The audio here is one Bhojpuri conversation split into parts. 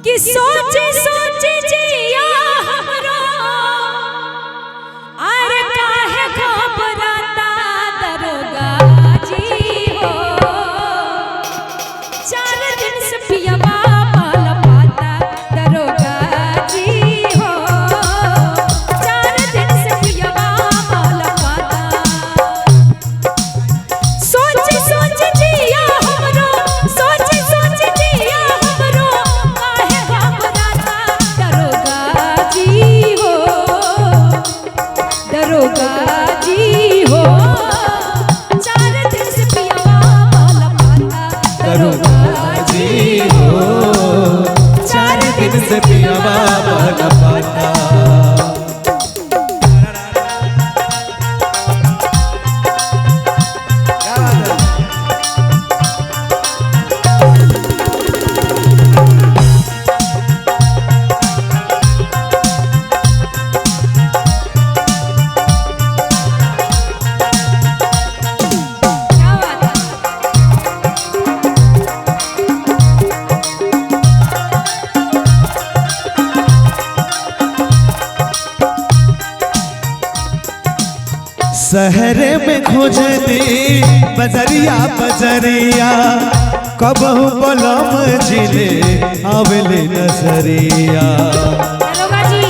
कि सोचे सोचे जिया हमरा अरे काहे घबराता दरोगा जी हो। 4 दिन से पियवा माल पाता दरोगा जी हो। 4 दिन से पियवा माल पाता। सोचे सोचे जिया हमरो सोचे सोचे जिया हमरो काहे घबराता दरोगा जी हो। दरोगा जी हो 4 दिन से पियवा माल पाता दरोगा जी हो 4 दिन से पियवा माल पाता। शहर में खोजती बजरिया बजरिया कबहू बलम जिले आवेले नजरिया। दरोगा जी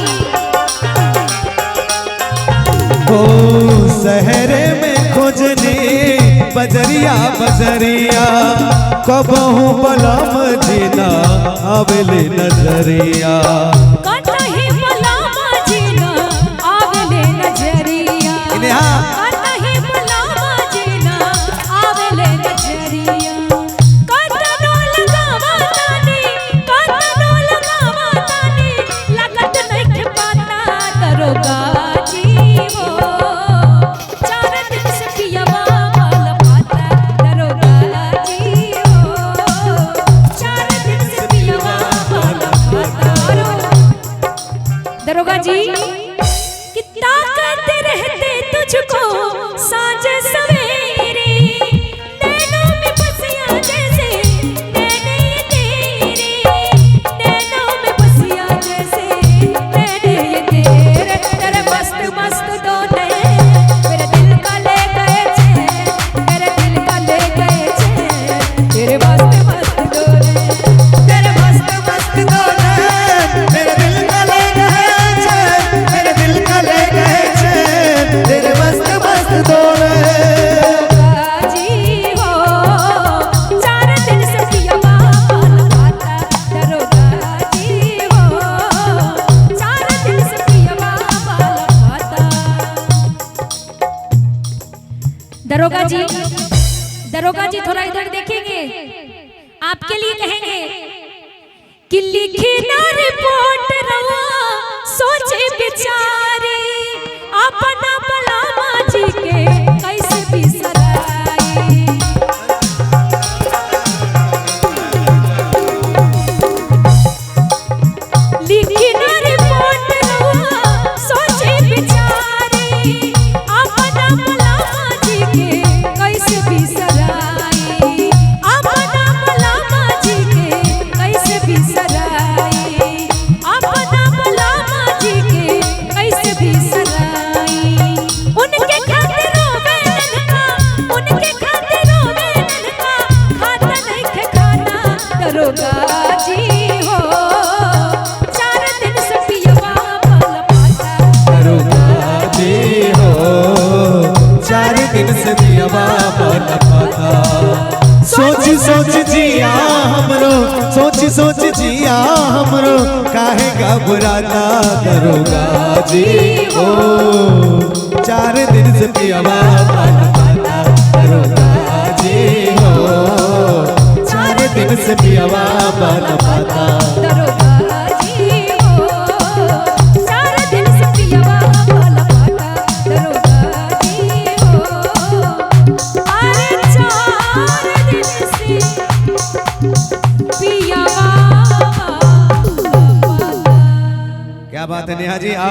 ओ शहर में खोजनी बजरिया बजरिया कबहू बलम जिला आवेले नजरिया। कतही बलमा जिना आवेले नजरिया। कतही बलमा जिना आवेले नजरिया। कतनो लगावा तानी लगत नइखे पाता दरोगा जी हो। 4 दिन से पियवा माल पाता दरोगा जी हो। 4 दिन से पियवा माल पाता। दरोगा जी कितना करते रहते तुझको सांझ सवेरे। नैनों में बसिया जैसे नैने ये तेरे। नैनों में बसिया जैसे नैने ये तेरे। तेरे मस्त मस्त दोने मेरे दिल का ले गए चैन। मेरे दिल का ले गए चैन। तेरे मस्त मस्त दोने तेरे मस्त मस्त दोने मेरे दिल का ले गए चैन। मेरे दिल का ले गए चैन। तेरे मस्त मस्त दोने जी हो 4 दिन से पियवा माल पाता दरोगा जी हो। 4 दिन से पियवा माल पाता। दरोगा जी थोड़ा इधर देखेंगे। आपके लिए कहेंगे कि लिखी ना रिपोर्ट रवा सोचे बिचारे अपना बलमा जी के कैसे बिसराए। लिखी ना रिपोर्ट रवा सोचे बिचारे अपना बलमा जी के कैसे बिसराए। अपना बलमा जी के कैसे बिसराए। अपना बलमा जी के कैसे बिसराए। उनके खातिर रोवे ननका उनके खातिर रोवे ननका खाता नहीं खे खाना दरोगा जी हो। 4 दिन से पियवा माल पाता दरोगा जी हो 4 दिन से पियवा माल पाता। सोच सोच जिया हमरो सोच सोच जिया हमरो काहे घबराता दरोगा जी हो। 4 दिन से पियवा माल पाता दरोगा जी हो 4 दिन से पियवा माल पाता। दरोगा जी हो 4 दिन से पियवा माल पाता दरोगा जी हो। अरे 4 दिन से पियवा माल पाता। क्या बात है नेहा जी।